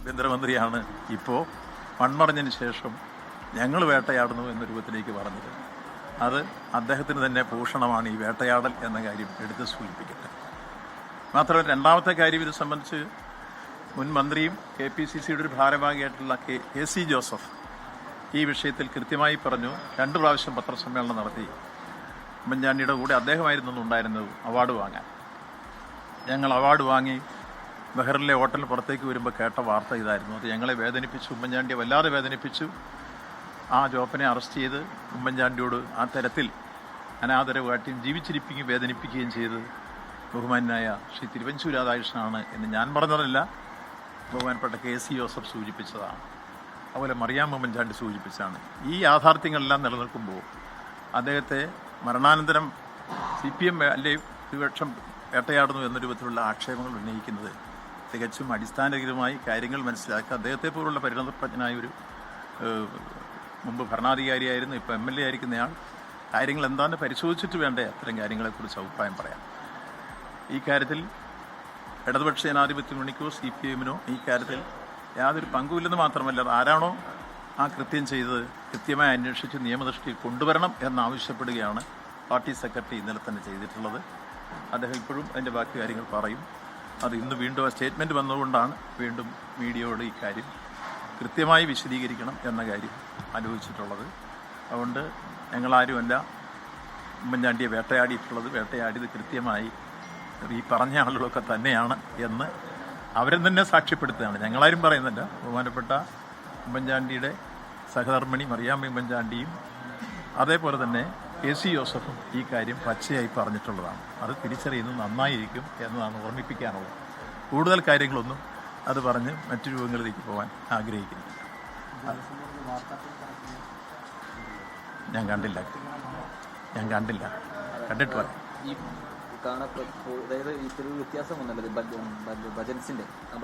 ആഭ്യന്തരമന്ത്രിയാണ് ഇപ്പോൾ മൺമറഞ്ഞതിന് ശേഷം ഞങ്ങൾ വേട്ടയാടുന്നു എന്ന രൂപത്തിലേക്ക് പറഞ്ഞത്. അത് അദ്ദേഹത്തിന് തന്നെ ഭൂഷണമാണ് ഈ വേട്ടയാടൽ എന്ന കാര്യം എടുത്ത് സൂചിപ്പിക്കട്ടെ. മാത്രമല്ല, രണ്ടാമത്തെ കാര്യം ഇത് സംബന്ധിച്ച് മുൻ മന്ത്രിയും KPCCയുടെ ഒരു ഭാരവാഹിയായിട്ടുള്ള KC ജോസഫ് ഈ വിഷയത്തിൽ കൃത്യമായി പറഞ്ഞു. 2 പ്രാവശ്യം പത്രസമ്മേളനം നടത്തി. ഉമ്മൻചാണ്ടിയുടെ കൂടെ അദ്ദേഹമായിരുന്നു ഉണ്ടായിരുന്നത് അവാർഡ് വാങ്ങാൻ. ഞങ്ങൾ അവാർഡ് വാങ്ങി ബഹറിലെ ഹോട്ടലിൽ പുറത്തേക്ക് വരുമ്പോൾ കേട്ട വാർത്ത ഇതായിരുന്നു. അത് ഞങ്ങളെ വേദനിപ്പിച്ചു, ഉമ്മൻചാണ്ടിയെ വല്ലാതെ വേദനിപ്പിച്ചു. ആ ജോപ്പനെ അറസ്റ്റ് ചെയ്ത് ഉമ്മൻചാണ്ടിയോട് ആ തരത്തിൽ അനാദരവായിട്ടും ജീവിച്ചിരിപ്പിക്കുകയും വേദനിപ്പിക്കുകയും ചെയ്ത് ബഹുമാനായ ശ്രീ തിരുവഞ്ചൂർ രാധാകൃഷ്ണനാണ് എന്ന് ഞാൻ പറഞ്ഞതല്ല, ബഹുമാനപ്പെട്ട KC ജോസഫ് സൂചിപ്പിച്ചതാണ്. അതുപോലെ മറിയാം ഉമ്മൻചാണ്ടി സൂചിപ്പിച്ചതാണ്. ഈ യാഥാർത്ഥ്യങ്ങളെല്ലാം നിലനിൽക്കുമ്പോൾ അദ്ദേഹത്തെ മരണാനന്തരം CPM അല്ലെ ഭൂരിപക്ഷം വേട്ടയാടുന്നു എന്ന രൂപത്തിലുള്ള ആക്ഷേപങ്ങൾ ഉന്നയിക്കുന്നത് തികച്ചും അടിസ്ഥാനരഹിതമായി കാര്യങ്ങൾ മനസ്സിലാക്കുക. അദ്ദേഹത്തെ പോലുള്ള പരിണതപ്രജ്ഞനായ ഒരു മുമ്പ് ഭരണാധികാരിയായിരുന്നു, ഇപ്പോൾ MLA ആയിരിക്കുന്നയാൾ കാര്യങ്ങൾ എന്താണെന്ന് പരിശോധിച്ചിട്ട് വേണ്ടേ അത്തരം കാര്യങ്ങളെക്കുറിച്ച് അഭിപ്രായം പറയാം. ഈ കാര്യത്തിൽ ഇടതുപക്ഷ ജനാധിപത്യ മുന്നണിക്കോ CPMനോ ഈ കാര്യത്തിൽ യാതൊരു പങ്കുമില്ലെന്ന് മാത്രമല്ല, ആരാണോ ആ കൃത്യം ചെയ്തത് കൃത്യമായി അന്വേഷിച്ച് നിയമദൃഷ്ടിയിൽ കൊണ്ടുവരണം എന്നാവശ്യപ്പെടുകയാണ് പാർട്ടി സെക്രട്ടറി ഇന്നലെ തന്നെ ചെയ്തിട്ടുള്ളത്. അദ്ദേഹം ഇപ്പോഴും അതിൻ്റെ ബാക്കി കാര്യങ്ങൾ പറയും. അത് ഇന്ന് വീണ്ടും ആ സ്റ്റേറ്റ്മെൻറ്റ് വന്നതുകൊണ്ടാണ് വീണ്ടും മീഡിയയോട് ഈ കാര്യം കൃത്യമായി വിശദീകരിക്കണം എന്ന കാര്യം ആലോചിച്ചിട്ടുള്ളത്. അതുകൊണ്ട് ഞങ്ങളാരുമല്ല ഉമ്മൻചാണ്ടിയെ വേട്ടയാടിയിട്ടുള്ളത്. വേട്ടയാടിയത് കൃത്യമായി ഈ പറഞ്ഞ ആളുകളൊക്കെ തന്നെയാണ് എന്ന് അവരും തന്നെ സാക്ഷ്യപ്പെടുത്തുകയാണ്. ഞങ്ങളാരും പറയുന്നില്ല. ബഹുമാനപ്പെട്ട ഉമ്മൻചാണ്ടിയുടെ സഹധർമ്മിണി മറിയാമ്മ ഉമ്മൻചാണ്ടിയും അതേപോലെ തന്നെ KC ജോസഫും ഈ കാര്യം പച്ചയായി പറഞ്ഞിട്ടുള്ളതാണ്. അത് തിരിച്ചറിയുന്നത് നന്നായിരിക്കും എന്നതാണ് ഓർമ്മിപ്പിക്കാനുള്ളത്. കൂടുതൽ കാര്യങ്ങളൊന്നും അത് പറഞ്ഞ് മറ്റു രൂപങ്ങളിലേക്ക് പോകാൻ ആഗ്രഹിക്കുന്നില്ല. ഞാൻ കണ്ടില്ല, കണ്ടിട്ട് പറയാം. അതായത് ഇത്തിരി വ്യത്യാസം വന്നല്ലോ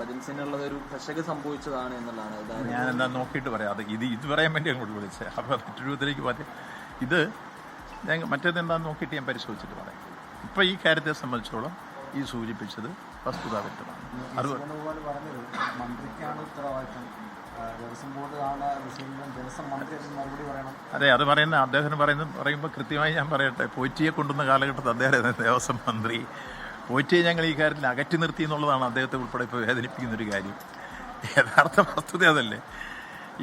ബജൻസിനുള്ളത് ഒരു കർഷക സംഭവിച്ചതാണ് എന്നുള്ളതാണ്. ഞാൻ എന്താ നോക്കിയിട്ട് പറയാം. അത് ഇത് പറയാൻ വേണ്ടി അങ്ങോട്ട് വിളിച്ചത്. അപ്പോൾ മറ്റു രൂപത്തിലേക്ക് പറയാം. ഇത് ഞാൻ മറ്റേതെന്താണെന്ന് നോക്കിയിട്ട് ഞാൻ പരിശോധിച്ചിട്ട് പറയാം. ഇപ്പോൾ ഈ കാര്യത്തെ സംബന്ധിച്ചോളം ഈ സൂചിപ്പിച്ചത് വസ്തുതാവിരുദ്ധമാണ്. അതെ, അത് പറയുന്ന അദ്ദേഹത്തിന് പറയുമ്പോൾ കൃത്യമായി ഞാൻ പറയട്ടെ. പോറ്റിയെ കൊണ്ടുവന്ന കാലഘട്ടത്തിൽ അദ്ദേഹം ദേവസ്വം മന്ത്രി. പോറ്റിയെ ഞങ്ങൾ ഈ കാര്യത്തിൽ അകറ്റി നിർത്തി എന്നുള്ളതാണ് അദ്ദേഹത്തെ ഉൾപ്പെടെ ഇപ്പോൾ വേദനിപ്പിക്കുന്നൊരു കാര്യം. യഥാർത്ഥ വസ്തുത അതല്ലേ.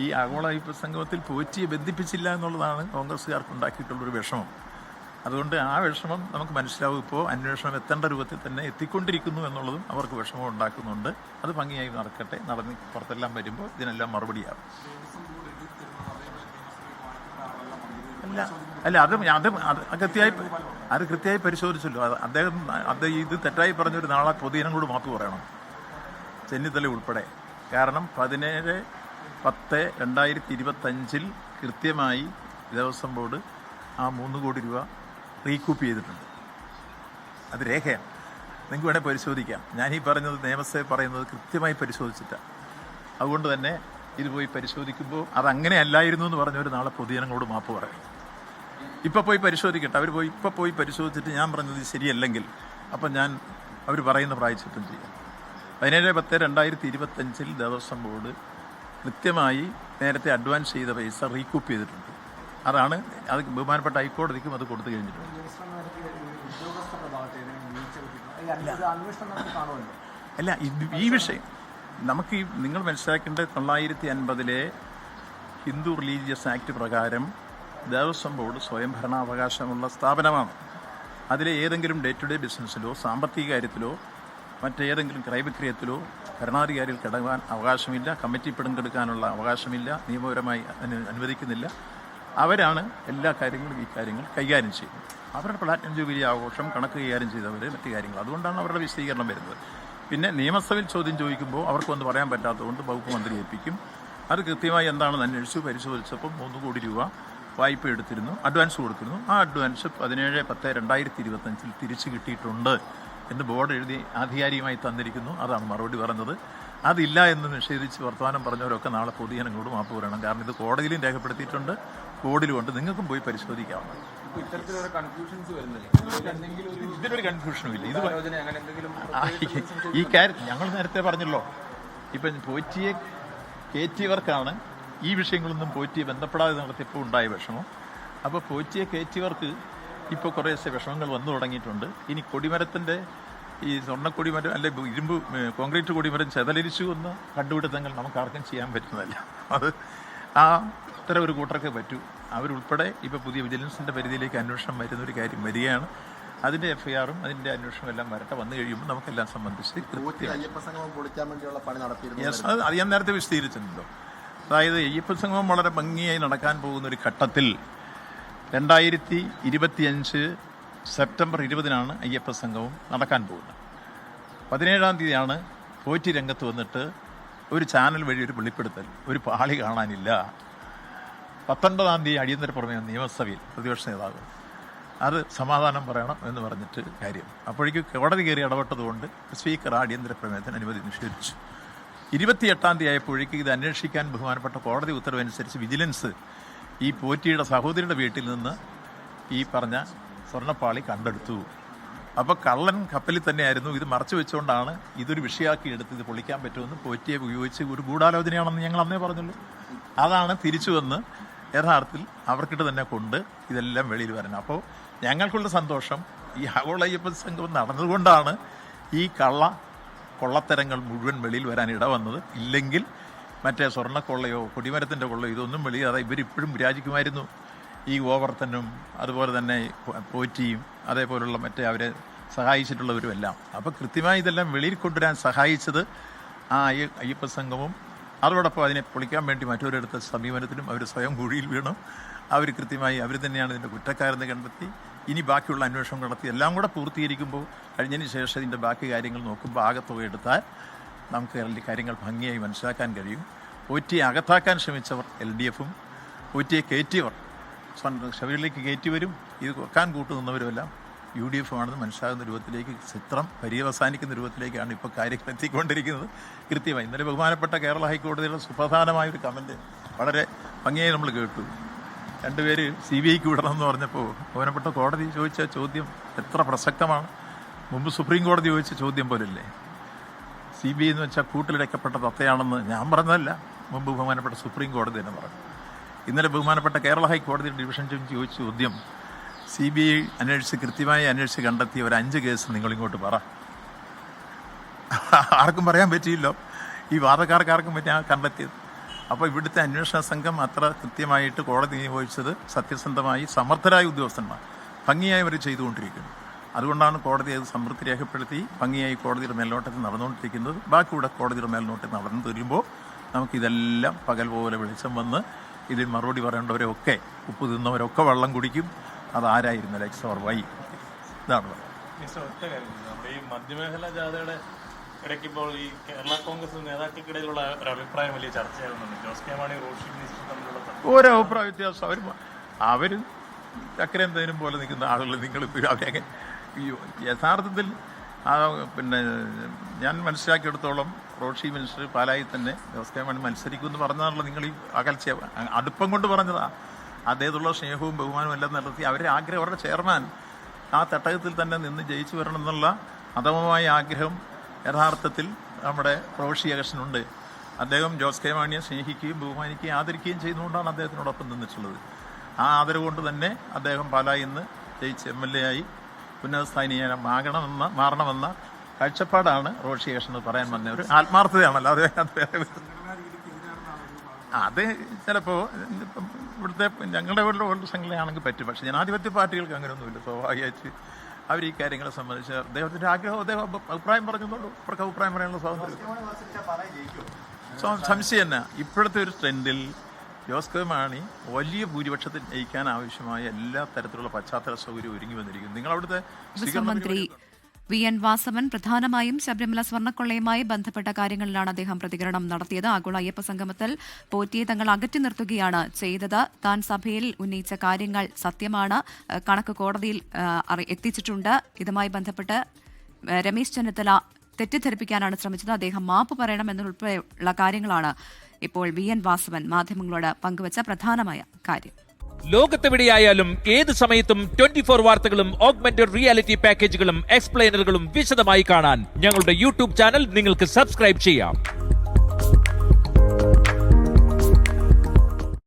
ഈ ആഗോള സംഗമത്തിൽ പോറ്റിയെ ബന്ധിപ്പിച്ചില്ല എന്നുള്ളതാണ് കോൺഗ്രസ്സുകാർക്ക് ഉണ്ടാക്കിയിട്ടുള്ളൊരു വിഷമം. അതുകൊണ്ട് ആ വിഷമം നമുക്ക് മനസ്സിലാവും. ഇപ്പോൾ അന്വേഷണം എത്തേണ്ട രൂപത്തിൽ തന്നെ എത്തിക്കൊണ്ടിരിക്കുന്നു എന്നുള്ളതും അവർക്ക് വിഷമം ഉണ്ടാക്കുന്നുണ്ട്. അത് ഭംഗിയായി നടക്കട്ടെ. നടന്ന് പുറത്തെല്ലാം വരുമ്പോൾ ഇതിനെല്ലാം മറുപടിയാകും. അല്ല അത് കൃത്യമായി പരിശോധിച്ചല്ലോ. അദ്ദേഹം ഇത് തെറ്റായി പറഞ്ഞൊരു നാളെ പൊതുജനം കൂടി മാപ്പ് പറയണം, ചെന്നിത്തല ഉൾപ്പെടെ. കാരണം 17/10/2025 കൃത്യമായി ദേവസ്വം ബോർഡ് ആ 3 കോടി രൂപ റീകൂപ്പ് ചെയ്തിട്ടുണ്ട്. അത് രേഖയാണ്, നിങ്ങൾക്ക് വേണേൽ പരിശോധിക്കാം. ഞാനീ പറഞ്ഞത് നിയമസഭ പറയുന്നത് കൃത്യമായി പരിശോധിച്ചിട്ടാണ്. അതുകൊണ്ട് തന്നെ ഇത് പോയി പരിശോധിക്കുമ്പോൾ അതങ്ങനെ അല്ലായിരുന്നു എന്ന് പറഞ്ഞവർ നാളെ പൊതുജനങ്ങളോട് മാപ്പ് പറയും. ഇപ്പോൾ പോയി പരിശോധിക്കട്ടെ. അവർ പോയി പരിശോധിച്ചിട്ട് ഞാൻ പറഞ്ഞത് ശരിയല്ലെങ്കിൽ അപ്പം അവർ പറയുന്ന പ്രായച്ചിത്തം ചെയ്യാം. 17/10/2025 ദേവസ്വം ബോർഡ് കൃത്യമായി നേരത്തെ അഡ്വാൻസ് ചെയ്ത പൈസ റീകൂപ്പ് ചെയ്തിട്ടുണ്ട്. അതാണ് അത് ബഹുമാനപ്പെട്ട ഹൈക്കോടതിക്കും അത് കൊടുത്തു കഴിഞ്ഞിട്ടുണ്ട്. അല്ല, ഈ വിഷയം നമുക്ക് നിങ്ങൾ മനസ്സിലാക്കേണ്ടത് 950 ഹിന്ദു റിലീജിയസ് ആക്ട് പ്രകാരം ദേവസ്വം ബോർഡ് സ്വയംഭരണാവകാശമുള്ള സ്ഥാപനമാണ്. അതിലെ ഏതെങ്കിലും ഡേ ടു ഡേ ബിസിനസ്സിലോ സാമ്പത്തിക കാര്യത്തിലോ മറ്റേതെങ്കിലും ക്രയവിക്രയത്തിലോ ഭരണാധികാരികൾ കിടക്കാൻ അവകാശമില്ല. കമ്മിറ്റി പങ്കെടുക്കാനുള്ള അവകാശമില്ല. നിയമപരമായി അനുവദിക്കുന്നില്ല. അവരാണ് എല്ലാ കാര്യങ്ങളും ഈ കാര്യങ്ങൾ കൈകാര്യം ചെയ്യുന്നത്. അവരുടെ പ്ലാറ്റിനം ജൂബിലി ആഘോഷം കണക്ക് കൈകാര്യം ചെയ്തവർ മറ്റു കാര്യങ്ങൾ. അതുകൊണ്ടാണ് അവരുടെ വിശദീകരണം വരുന്നത്. പിന്നെ നിയമസഭയിൽ ചോദ്യം ചോദിക്കുമ്പോൾ അവർക്കൊന്നും പറയാൻ പറ്റാത്തതുകൊണ്ട് വകുപ്പ് മന്ത്രി ഏൽപ്പിക്കും. അത് കൃത്യമായി എന്താണെന്ന് പരിശോധിച്ചപ്പോൾ 3 കോടി രൂപ വായ്പ എടുത്തിരുന്നു, അഡ്വാൻസ് കൊടുത്തിരുന്നു. ആ അഡ്വാൻസ് 17/10/2025 തിരിച്ചു കിട്ടിയിട്ടുണ്ട് എന്ന് ബോർഡ് എഴുതി ആധികാരികമായി തന്നിരിക്കുന്നു. അതാണ് മറുപടി പറഞ്ഞത്. അതില്ല എന്ന് നിഷേധിച്ച് വർത്തമാനം പറഞ്ഞവരൊക്കെ നാളെ പൊതുജനങ്ങളോട് മാപ്പ് പറയണം. കാരണം ഇത് കോടതിയിലും രേഖപ്പെടുത്തിയിട്ടുണ്ട്, കോഡിലുമുണ്ട്. നിങ്ങൾക്കും പോയി പരിശോധിക്കാവുന്നതാണ്. ഇതിനൊരു കൺഫ്യൂഷനും ഇല്ല. ഈ കാര്യം ഞങ്ങൾ നേരത്തെ പറഞ്ഞല്ലോ, ഇപ്പം പോറ്റിയെ കയറ്റിയവർക്കാണ് ഈ വിഷയങ്ങളൊന്നും പോറ്റിയെ ബന്ധപ്പെടാതെ നടത്തിയപ്പോൾ ഉണ്ടായ വിഷമം. അപ്പോൾ പോറ്റിയെ കയറ്റിയവർക്ക് ഇപ്പോൾ കുറേശ്ശെ വിഷമങ്ങൾ വന്നു തുടങ്ങിയിട്ടുണ്ട്. ഇനി കൊടിമരത്തിൻ്റെ ഈ സ്വർണ്ണക്കൊടിമരം അല്ലെ ഇരുമ്പ് കോൺക്രീറ്റ് കൊടിമരം ചെതലരിച്ചു എന്ന് കണ്ടുപിടുത്തങ്ങൾ നമുക്ക് ആർക്കും ചെയ്യാൻ പറ്റുന്നതല്ല. അത് ഇത്തരം ഒരു കൂട്ടർക്ക് പറ്റൂ. അവരുൾപ്പെടെ ഇപ്പോൾ പുതിയ വിജിലൻസിൻ്റെ പരിധിയിലേക്ക് അന്വേഷണം വരുന്നൊരു കാര്യം വരികയാണ്. അതിൻ്റെ എഫ്ഐആറും അതിൻ്റെ അന്വേഷണം എല്ലാം വരട്ടെ. വന്നു കഴിയുമ്പോൾ നമുക്കെല്ലാം സംബന്ധിച്ച് അത് ഞാൻ നേരത്തെ വിശദീകരിച്ചിട്ടുണ്ടല്ലോ. അതായത് അയ്യപ്പ സംഗമം വളരെ ഭംഗിയായി നടക്കാൻ പോകുന്ന ഒരു ഘട്ടത്തിൽ 2025 സെപ്റ്റംബർ 20 അയ്യപ്പ സംഗമം നടക്കാൻ പോകുന്നത്. 17 തീയതിയാണ് പോറ്റി രംഗത്ത് വന്നിട്ട് ഒരു ചാനൽ വഴി ഒരു വെളിപ്പെടുത്തൽ, ഒരു പാളി കാണാനില്ല. 19 തീയതി അടിയന്തര പ്രമേയം നിയമസഭയിൽ പ്രതിപക്ഷ നേതാവ് അത് സമാധാനം പറയണം എന്ന് പറഞ്ഞിട്ട് കാര്യം. അപ്പോഴേക്കും കോടതി കയറി ഇടപെട്ടതുകൊണ്ട് സ്പീക്കർ അടിയന്തര പ്രമേയത്തിന് അനുമതി നിഷേധിച്ചു. 28 തീയതി ആയപ്പോഴേക്കും ഇത് അന്വേഷിക്കാൻ ബഹുമാനപ്പെട്ട കോടതി ഉത്തരവനുസരിച്ച് വിജിലൻസ് ഈ പോറ്റിയുടെ സഹോദരിയുടെ വീട്ടിൽ നിന്ന് ഈ പറഞ്ഞ സ്വർണ്ണപ്പാളി കണ്ടെടുത്തു. അപ്പോൾ കള്ളൻ കപ്പലിൽ തന്നെയായിരുന്നു. ഇത് മറച്ചു വെച്ചുകൊണ്ടാണ് ഇതൊരു വിഷയമാക്കി എടുത്ത് ഇത് പൊളിക്കാൻ പറ്റുമെന്ന് പോറ്റിയെ ഉപയോഗിച്ച് ഒരു ഗൂഢാലോചനയാണെന്ന് ഞങ്ങൾ അന്നേ പറഞ്ഞുള്ളൂ. അതാണ് തിരിച്ചു വന്ന് യഥാർത്ഥത്തിൽ അവർക്കിട്ട് തന്നെ കൊണ്ട് ഇതെല്ലാം വെളിയിൽ വരണം. അപ്പോൾ ഞങ്ങൾക്കുള്ള സന്തോഷം ഈ ആഗോള അയ്യപ്പ സംഗമം നടന്നതുകൊണ്ടാണ് ഈ കൊള്ളത്തരങ്ങൾ മുഴുവൻ വെളിയിൽ വരാൻ ഇടവന്നത്. ഇല്ലെങ്കിൽ മറ്റേ സ്വർണ്ണക്കൊള്ളയോ കൊടിമരത്തിൻ്റെ കൊള്ളയോ ഇതൊന്നും വെളിയാതെ ഇവരിപ്പോഴും വിരാജിക്കുമായിരുന്നു. ഈ ഗോവർദ്ധനും അതുപോലെ തന്നെ പോറ്റിയും അതേപോലുള്ള മറ്റേ അവരെ സഹായിച്ചിട്ടുള്ളവരും എല്ലാം. അപ്പോൾ കൃത്യമായി ഇതെല്ലാം വെളിയിൽ കൊണ്ടുവരാൻ സഹായിച്ചത് ആ അയ്യപ്പ സംഗമം. അതോടൊപ്പം അതിനെ പൊളിക്കാൻ വേണ്ടി മറ്റൊരിടത്ത സമീപനത്തിലും അവർ സ്വയം കുഴിയിൽ വീണു. അവർ കൃത്യമായി അവർ തന്നെയാണ് ഇതിൻ്റെ കുറ്റക്കാരെന്ന് കണ്ടെത്തി. ഇനി ബാക്കിയുള്ള അന്വേഷണം നടത്തി എല്ലാം കൂടെ പൂർത്തീകരിക്കുമ്പോൾ കഴിഞ്ഞതിന് ശേഷം ഇതിൻ്റെ ബാക്കി കാര്യങ്ങൾ നോക്കുമ്പോൾ ആകത്തുക എടുത്താൽ നമുക്ക് കാര്യങ്ങൾ ഭംഗിയായി മനസ്സിലാക്കാൻ കഴിയും. പോറ്റിയെ അകത്താക്കാൻ ശ്രമിച്ചവർ LDFും പോറ്റിയെ കയറ്റിയവർ ശബരിമലയിലേക്ക് കയറ്റി വരും, ഇത് കുറക്കാൻ കൂട്ടുനിന്നവരുമെല്ലാം UDF ആണെന്ന് മനസ്സിലാകുന്ന രൂപത്തിലേക്ക് ചിത്രം പര്യവസാനിക്കുന്ന രൂപത്തിലേക്കാണ് ഇപ്പോൾ കാര്യങ്ങൾ എത്തിക്കൊണ്ടിരിക്കുന്നത്. കൃത്യമായി ഇന്നലെ ബഹുമാനപ്പെട്ട കേരള ഹൈക്കോടതിയുടെ സുപ്രധാനമായൊരു കമൻറ്റ് വളരെ ഭംഗിയായി നമ്മൾ കേട്ടു. രണ്ടുപേര് CBIക്ക് വിടണമെന്ന് പറഞ്ഞപ്പോൾ ബഹുമാനപ്പെട്ട കോടതി ചോദിച്ച ചോദ്യം എത്ര പ്രസക്തമാണ്. മുമ്പ് സുപ്രീം കോടതി ചോദിച്ച ചോദ്യം പോലല്ലേ. CBI എന്ന് വെച്ചാൽ കൂട്ടിലടയ്ക്കപ്പെട്ട തത്തയാണെന്ന് ഞാൻ പറഞ്ഞതല്ല, മുമ്പ് ബഹുമാനപ്പെട്ട സുപ്രീം കോടതി തന്നെ പറഞ്ഞു. ഇന്നലെ ബഹുമാനപ്പെട്ട കേരള ഹൈക്കോടതിയുടെ ഡിവിഷൻ ബെഞ്ച് ചോദിച്ച ചോദ്യം CBI കൃത്യമായി അന്വേഷിച്ച് കണ്ടെത്തിയ ഒരു 5 കേസ് നിങ്ങളിങ്ങോട്ട് പറ. ആർക്കും പറയാൻ പറ്റിയില്ലോ, ഈ വാദക്കാർക്കാർക്കും പറ്റി കണ്ടെത്തിയത്. അപ്പോൾ ഇവിടുത്തെ അന്വേഷണ സംഘം അത്ര കൃത്യമായിട്ട് കോടതി നിയോഗിച്ചത് സത്യസന്ധമായി സമർത്ഥരായ ഉദ്യോഗസ്ഥന്മാർ ഭംഗിയായി അവർ ചെയ്തുകൊണ്ടിരിക്കുന്നു. അതുകൊണ്ടാണ് കോടതി അത് സംതൃപ്തി രേഖപ്പെടുത്തി ഭംഗിയായി കോടതിയുടെ മേൽനോട്ടത്തിൽ നടന്നുകൊണ്ടിരിക്കുന്നത്. ബാക്കിയുടെ കോടതിയുടെ മേൽനോട്ടത്തിൽ നടന്നു തീരുമ്പോൾ നമുക്കിതെല്ലാം പകൽ പോലെ വെളിച്ചം വന്ന് ഇതിൽ മറുപടി പറയേണ്ടവരൊക്കെ ഉപ്പ് തിന്നവരൊക്കെ വെള്ളം കുടിക്കും. അതാരായിരുന്നില്ല X or Y. ഇതാണ് നമ്മുടെ ഈ മധ്യമേഖലാ ജാഥയുടെ ഇടയ്ക്ക് ഇപ്പോൾ ഈ കേരള കോൺഗ്രസ് നേതാക്കൾക്കിടയിലുള്ള ഒരു അഭിപ്രായം വലിയ ചർച്ചയാകുന്നുണ്ട്. ജോസ് കെ മാണി റോഷി മിനിസ്റ്റർ തമ്മിലുള്ള ഓരോ അഭിപ്രായ വ്യത്യാസം. അവർ ചക്കരയും തേനും പോലെ നിൽക്കുന്ന ആളുകൾ നിങ്ങളിപ്പോൾ അവരെ യഥാർത്ഥത്തിൽ പിന്നെ ഞാൻ മനസ്സിലാക്കിയെടുത്തോളം റോഷി മിനിസ്റ്റർ പാലായി തന്നെ ജോസ് കെ മാണി മത്സരിക്കുമെന്ന് പറഞ്ഞതാണല്ലോ. നിങ്ങൾ ഈ അകൽച്ച അടുപ്പം കൊണ്ട് പറഞ്ഞതാണ്. അദ്ദേഹത്തുള്ള സ്നേഹവും ബഹുമാനവും എല്ലാം നടത്തി അവരുടെ ആഗ്രഹം, അവരുടെ ചെയർമാൻ ആ തട്ടകത്തിൽ തന്നെ നിന്ന് ജയിച്ചു വരണം എന്നുള്ള അധമമായ ആഗ്രഹം യഥാർത്ഥത്തിൽ നമ്മുടെ റോഷി അഗസ്റ്റിനുണ്ട്. അദ്ദേഹം ജോസ് കെ മാണിയെ സ്നേഹിക്കുകയും ബഹുമാനിക്കുകയും ആദരിക്കുകയും ചെയ്തുകൊണ്ടാണ് അദ്ദേഹത്തിനോടൊപ്പം നിന്നിട്ടുള്ളത്. ആ ആദരവ് കൊണ്ട് തന്നെ അദ്ദേഹം പാലായിൽ നിന്ന് ജയിച്ച് MLA ആയി ഉന്നതസ്ഥാനീയ മാറണമെന്ന കാഴ്ചപ്പാടാണ് റോഷി അഗസ്റ്റിന് പറയാൻ വന്ന ഒരു ആത്മാർത്ഥതയാണല്ലോ. അത് ചിലപ്പോൾ ഇവിടുത്തെ ഞങ്ങളുടെ ഒരു സംഘടനയാണെങ്കിൽ പറ്റും. പക്ഷേ ജനാധിപത്യ പാർട്ടികൾക്ക് അങ്ങനെയൊന്നുമില്ല. സ്വാഭാവികമായിട്ട് അവർ ഈ കാര്യങ്ങളെ സംബന്ധിച്ച് അദ്ദേഹത്തിൻ്റെ ആഗ്രഹം, അദ്ദേഹം അഭിപ്രായം പറഞ്ഞതുള്ളൂ. അവർക്ക് അഭിപ്രായം പറയാനുള്ള സ്വാതന്ത്ര്യം സംശയം തന്നെ. ഇപ്പോഴത്തെ ഒരു ട്രെൻഡിൽ ജോസ് കെ മാണി വലിയ ഭൂരിപക്ഷത്തിൽ ജയിക്കാൻ ആവശ്യമായ എല്ലാ തരത്തിലുള്ള പശ്ചാത്തല സൗകര്യം ഒരുങ്ങി വന്നിരിക്കുന്നു. നിങ്ങൾ അവിടുത്തെ മന്ത്രി VN വാസവൻ പ്രധാനമായും ശബരിമല സ്വർണ്ണക്കൊള്ളയുമായി ബന്ധപ്പെട്ട കാര്യങ്ങളിലാണ് അദ്ദേഹം പ്രതികരണം നടത്തിയത്. ആഗോള അയ്യപ്പ സംഗമത്തിൽ പോറ്റിയെ തങ്ങൾ അകറ്റി നിർത്തുകയാണ് ചെയ്തത്. താൻ സഭയിൽ ഉന്നയിച്ച കാര്യങ്ങൾ സത്യമാണ്, കണക്ക് കോടതിയിൽ എത്തിച്ചിട്ടുണ്ട്. ഇതുമായി ബന്ധപ്പെട്ട് രമേശ് ചെന്നിത്തല തെറ്റിദ്ധരിപ്പിക്കാനാണ് ശ്രമിച്ചത്. അദ്ദേഹം മാപ്പ് പറയണം എന്നുൾപ്പെടെയുള്ള കാര്യങ്ങളാണ് ഇപ്പോൾ VN വാസവൻ മാധ്യമങ്ങളോട് പങ്കുവച്ച പ്രധാനമായ കാര്യം. ലോകത്തെവിടെയായാലും ഏത് സമയത്തും 24 വാർത്തകളും ഓഗ്മെന്റഡ് റിയാലിറ്റി പാക്കേജുകളും എക്സ്പ്ലെയിനറുകളും വിശദമായി കാണാൻ ഞങ്ങളുടെ YouTube ചാനൽ നിങ്ങൾക്ക് സബ്സ്ക്രൈബ് ചെയ്യാം.